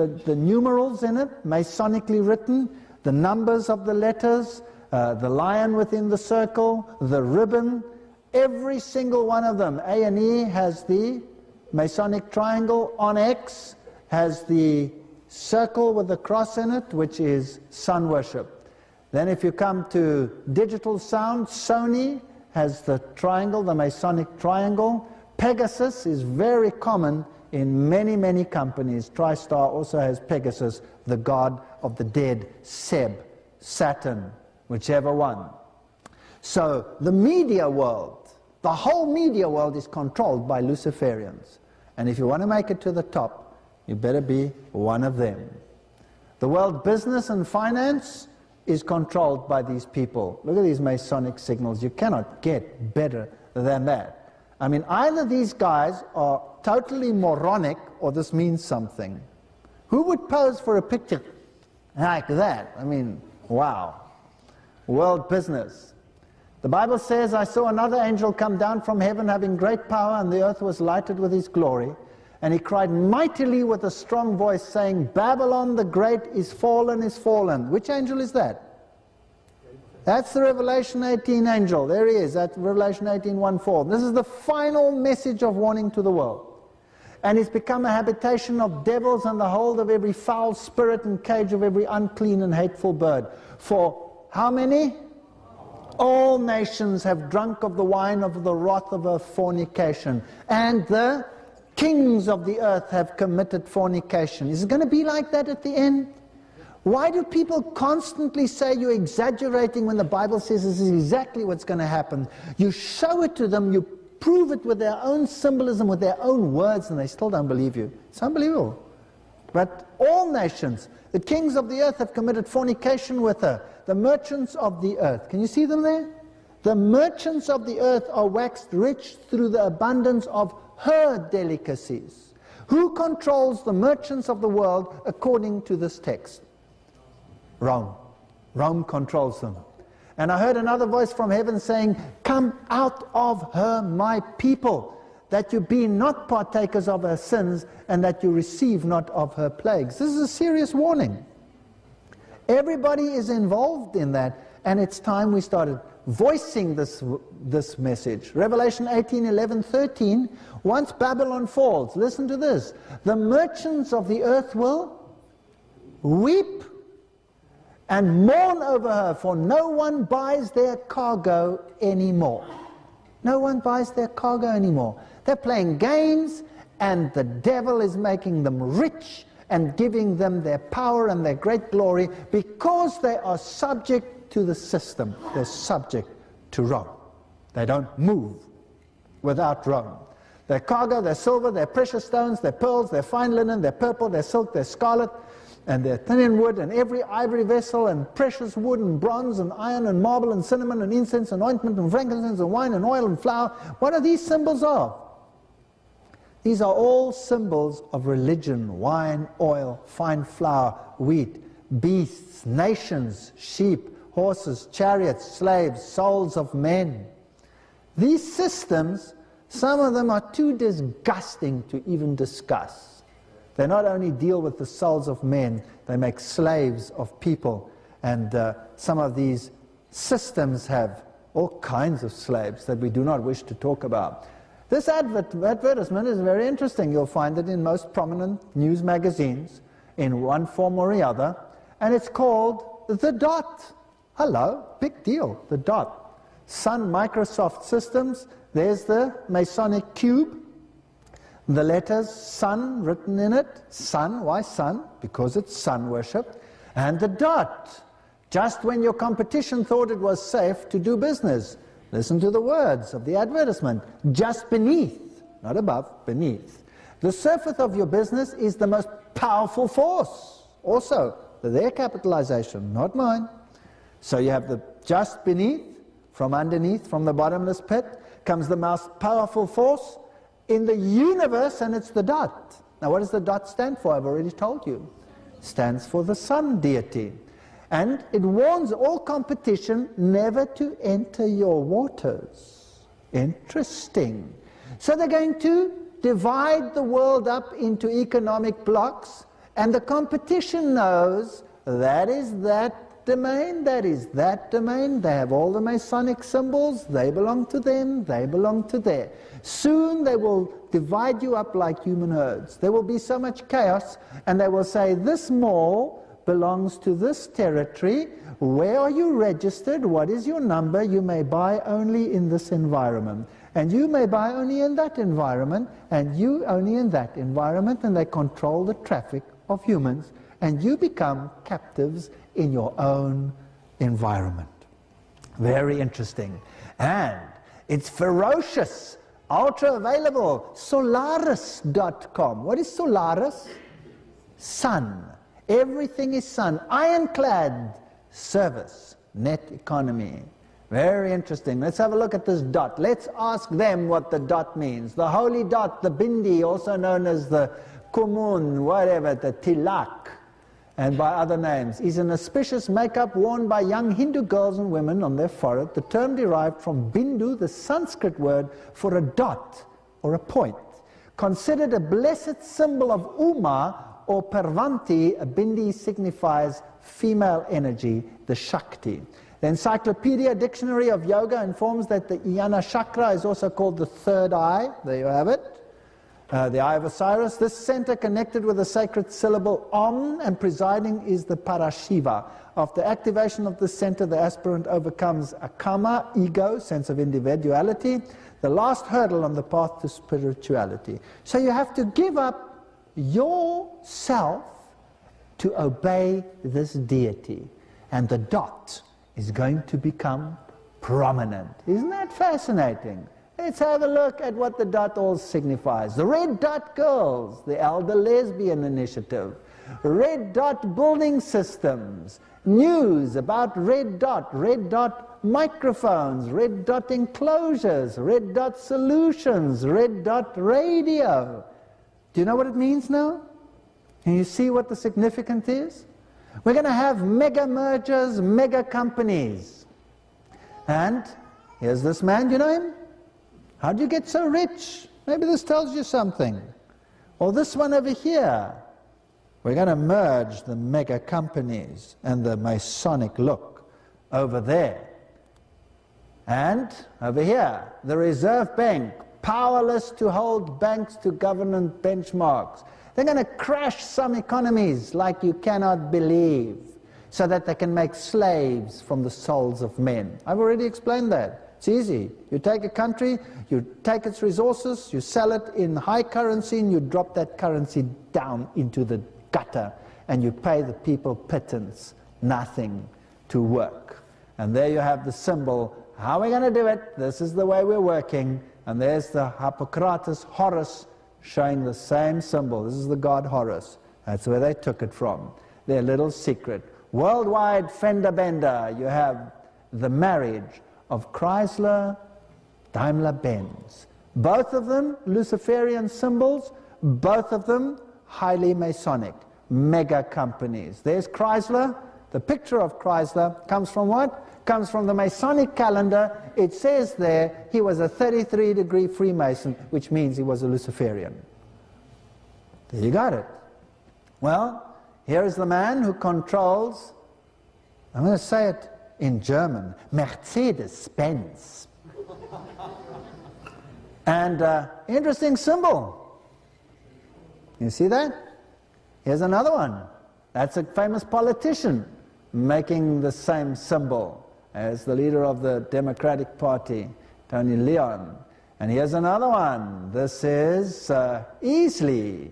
the numerals in it, Masonically written, the numbers of the letters, the lion within the circle, the ribbon, every single one of them. A and E has the Masonic triangle. On X has the circle with the cross in it, which is sun worship. Then if you come to digital sound, Sony has the triangle, the Masonic triangle. Pegasus is very common in many, many companies. TriStar also has Pegasus, the god of the dead, Seb, Saturn, whichever one. So the media world, the whole media world is controlled by Luciferians. And if you want to make it to the top, you better be one of them. The world business and finance is controlled by these people. Look at these Masonic signals. You cannot get better than that. I mean, either these guys are totally moronic or this means something. Who would pose for a picture like that? I mean, wow. World business. The Bible says, I saw another angel come down from heaven having great power, and the earth was lighted with his glory. And he cried mightily with a strong voice, saying, Babylon the great is fallen, is fallen. Which angel is that? That's the Revelation 18 angel. There he is, that's Revelation 18:1-4. This is the final message of warning to the world. And it's become a habitation of devils and the hold of every foul spirit and cage of every unclean and hateful bird. For how many? All nations have drunk of the wine of the wrath of her fornication. And the kings of the earth have committed fornication. Is it going to be like that at the end? Why do people constantly say you're exaggerating when the Bible says this is exactly what's going to happen? You show it to them, you prove it with their own symbolism, with their own words, and they still don't believe you. It's unbelievable. But all nations, the kings of the earth have committed fornication with her. The merchants of the earth. Can you see them there? The merchants of the earth are waxed rich through the abundance of her delicacies. Who controls the merchants of the world according to this text? Rome. Rome controls them. And I heard another voice from heaven saying, Come out of her, my people, that you be not partakers of her sins, and that you receive not of her plagues. This is a serious warning. Everybody is involved in that, and it's time we started voicing this message. Revelation 18:11-13, once Babylon falls, listen to this, the merchants of the earth will weep and mourn over her, for no one buys their cargo anymore. No one buys their cargo anymore. They're playing games, and the devil is making them rich and giving them their power and their great glory because they are subject to the system. They're subject to Rome. They don't move without Rome. Their cargo, their silver, their precious stones, their pearls, their fine linen, their purple, their silk, their scarlet, and their thin wood, and every ivory vessel, and precious wood, and bronze, and iron, and marble, and cinnamon, and incense, and ointment, and frankincense, and wine, and oil, and flour. What are these symbols of? These are all symbols of religion: wine, oil, fine flour, wheat, beasts, nations, sheep, horses, chariots, slaves, souls of men. These systems, some of them are too disgusting to even discuss. They not only deal with the souls of men, they make slaves of people. And some of these systems have all kinds of slaves that we do not wish to talk about. This advertisement is very interesting. You'll find it in most prominent news magazines in one form or the other. And it's called The Dot. Hello, big deal, The Dot. Sun Microsoft Systems, there's the Masonic cube. The letters Sun written in it. Sun, why Sun? Because it's sun worship. And the dot. Just when your competition thought it was safe to do business. Listen to the words of the advertisement. Just beneath, not above, beneath. The surface of your business is the most powerful force. Also, their capitalization, not mine. So you have the just beneath, from underneath, from the bottomless pit, comes the most powerful force in the universe, and it's the dot. Now what does the dot stand for? I've already told you. It stands for the sun deity. And it warns all competition never to enter your waters. Interesting. So they're going to divide the world up into economic blocks And the competition knows that is that domain, that is that domain. They have all the Masonic symbols. They belong to them. They belong to there. Soon they will divide you up like human herds. There will be so much chaos, and they will say, this mall belongs to this territory. Where are you registered? What is your number? You may buy only in this environment. And you may buy only in that environment, and you only in that environment, and they control the traffic of humans, and you become captives in your own environment. Very interesting. And it's ferocious, ultra available, Solaris.com. What is Solaris? Sun. Everything is sun. Ironclad service, net economy. Very interesting. Let's have a look at this dot. Let's ask them what the dot means. The holy dot, the bindi, also known as the kumun, whatever, the tilak, and by other names, is an auspicious makeup worn by young Hindu girls and women on their forehead. The term derived from bindu, the Sanskrit word for a dot or a point. Considered a blessed symbol of Uma or Parvanti, a bindi signifies female energy, the Shakti. The Encyclopedia Dictionary of Yoga informs that the Jnana Chakra is also called the third eye. There you have it. The eye of Osiris. This center connected with the sacred syllable Om, and presiding is the Parashiva. After activation of this center, the aspirant overcomes akama, ego, sense of individuality, the last hurdle on the path to spirituality. So you have to give up yourself to obey this deity. And the dot is going to become prominent. Isn't that fascinating? Let's have a look at what the dot all signifies. The Red Dot Girls, the Elder Lesbian Initiative, Red Dot Building Systems, news about Red Dot microphones, Red Dot enclosures, Red Dot solutions, Red Dot radio. Do you know what it means now? Can you see what the significance is? We're going to have mega mergers, mega companies. And here's this man, you know him? How do you get so rich? Maybe this tells you something. Or this one over here. We're going to merge the mega companies and the Masonic look over there. And over here, the Reserve Bank, powerless to hold banks to government benchmarks. They're going to crash some economies like you cannot believe, so that they can make slaves from the souls of men. I've already explained that. It's easy. You take a country, you take its resources, you sell it in high currency, and you drop that currency down into the gutter, and you pay the people pittance, nothing to work. And there you have the symbol. How are we going to do it? This is the way we're working. And there's the Hippocrates, Horus, showing the same symbol. This is the god Horus. That's where they took it from. Their little secret. Worldwide fender bender. You have the marriage of Chrysler, Daimler-Benz. Both of them Luciferian symbols, both of them highly Masonic, mega companies. There's Chrysler. The picture of Chrysler comes from what? Comes from the Masonic calendar. It says there he was a 33-degree Freemason, which means he was a Luciferian. There you got it. Well, here is the man who controls, I'm going to say it in German, Mercedes-Benz. And interesting symbol. You see that? Here's another one. That's a famous politician making the same symbol as the leader of the Democratic Party, Tony Leon. And here's another one. This is Easley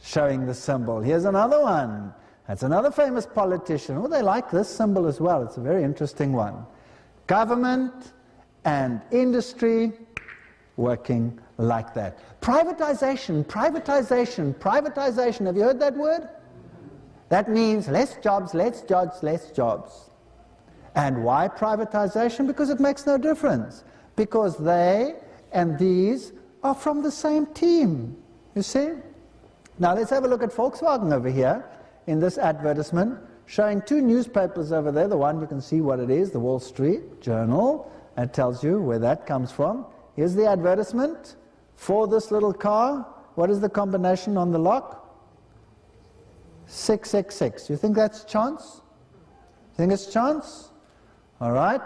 showing the symbol. Here's another one. That's another famous politician. Oh, they like this symbol as well. It's a very interesting one. Government and industry working like that. Privatization, privatization, privatization. Have you heard that word? That means less jobs, less jobs, less jobs. And why privatization? Because it makes no difference. Because they and these are from the same team. You see? Now let's have a look at Volkswagen over here in this advertisement, showing two newspapers over there. The one you can see what it is, the Wall Street Journal. It tells you where that comes from. Here's the advertisement for this little car. What is the combination on the lock? 666. You think that's chance? You think it's chance? All right.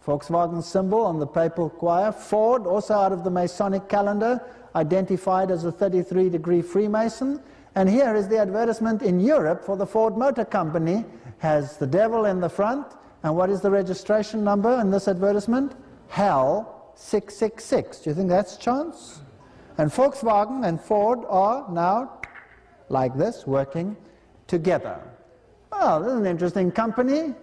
Volkswagen symbol on the papal choir. Ford, also out of the Masonic calendar, identified as a 33-degree Freemason. And here is the advertisement in Europe for the Ford Motor Company. Has the devil in the front. And what is the registration number in this advertisement? Hell 666. Do you think that's chance? And Volkswagen and Ford are now, like this, working together. Well, this is an interesting company,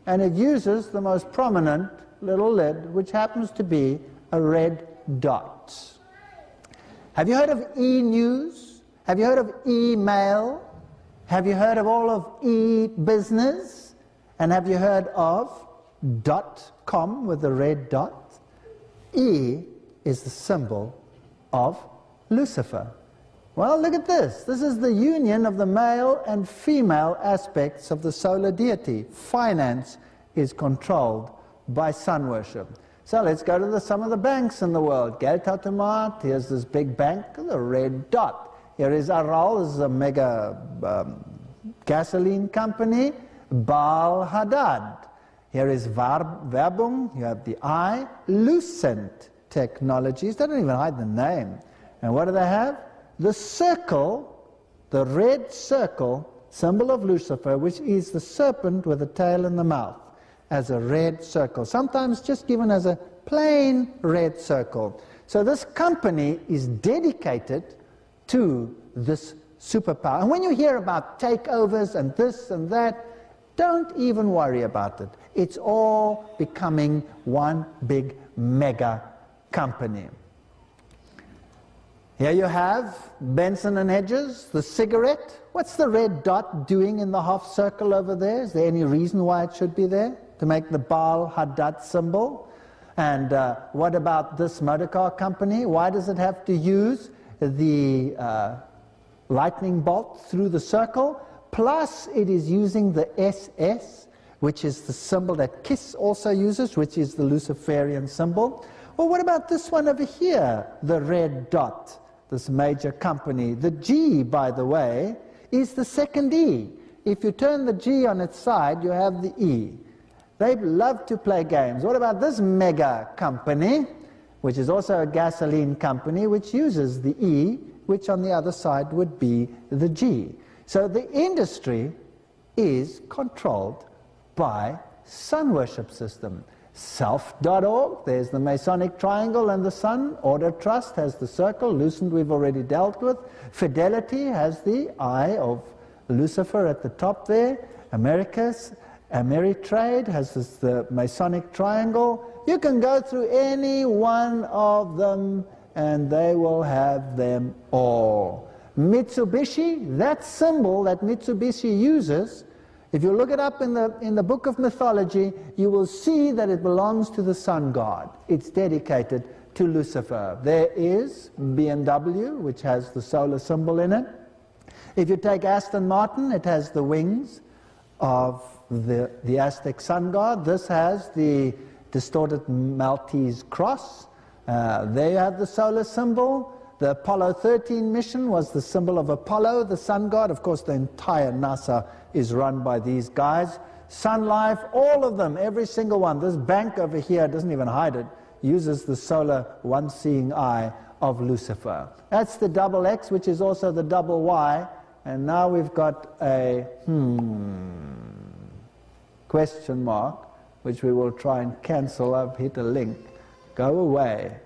and it uses the most prominent little lid, which happens to be a red dot. Have you heard of e-news? Have you heard of email? Have you heard of all of e-business? And have you heard of .com with the red dot? E is the symbol of Lucifer. Well, look at this. This is the union of the male and female aspects of the solar deity. Finance is controlled by sun worship. So let's go to some of the banks in the world. Geldautomat, here's this big bank, the red dot. Here is Aral, this is a mega gasoline company. Baal Hadad. Here is Werbung, you have the I. Lucent Technologies, they don't even hide the name. And what do they have? The circle, the red circle, symbol of Lucifer, which is the serpent with a tail in the mouth, as a red circle, sometimes just given as a plain red circle. So this company is dedicated to this superpower. And when you hear about takeovers and this and that, don't even worry about it. It's all becoming one big mega company. Here you have Benson and Hedges, the cigarette. What's the red dot doing in the half circle over there? Is there any reason why it should be there? To make the Baal Hadad symbol? And what about this motorcar company? Why does it have to use the lightning bolt through the circle? Plus it is using the SS, which is the symbol that KISS also uses, which is the Luciferian symbol. Well, what about this one over here, the red dot, this major company? The G, by the way, is the second E. If you turn the G on its side, you have the E. They love to play games. What about this mega company, which is also a gasoline company, which uses the E, which on the other side would be the G. So the industry is controlled by sun worship system. Self.org, there's the Masonic triangle and the sun. Order Trust has the circle. Lucent we've already dealt with. Fidelity has the eye of Lucifer at the top there. Ameritrade has the Masonic triangle. You can go through any one of them and they will have them all. Mitsubishi, that symbol that Mitsubishi uses, if you look it up in the book of mythology, you will see that it belongs to the sun god. It's dedicated to Lucifer. There is BMW, which has the solar symbol in it. If you take Aston Martin, it has the wings of the Aztec sun god. This has the distorted Maltese cross. There you have the solar symbol. The Apollo 13 mission was the symbol of Apollo, the sun god. Of course, the entire NASA is run by these guys. Sun Life, all of them, every single one. This bank over here doesn't even hide it, uses the solar one-seeing eye of Lucifer. That's the double X, which is also the double Y. And now we've got a question mark, which we will try and cancel. I've hit a link. Go away.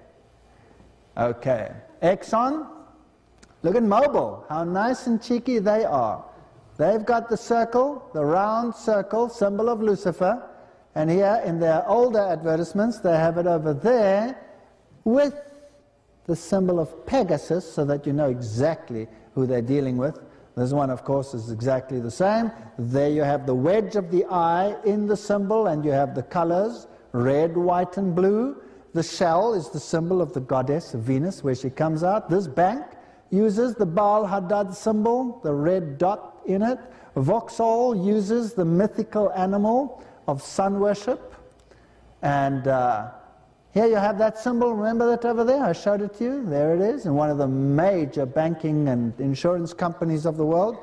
Okay. Exxon, look at Mobil, how nice and cheeky they are. They've got the circle, the round circle, symbol of Lucifer, and here in their older advertisements they have it over there with the symbol of Pegasus, so that you know exactly who they're dealing with. This one, of course, is exactly the same. There you have the wedge of the eye in the symbol, and you have the colors, red, white, and blue. The shell is the symbol of the goddess of Venus, where she comes out. This bank uses the Baal Hadad symbol, the red dot in it. Vauxhall uses the mythical animal of sun worship. And here you have that symbol. Remember that over there? I showed it to you. There it is, in one of the major banking and insurance companies of the world.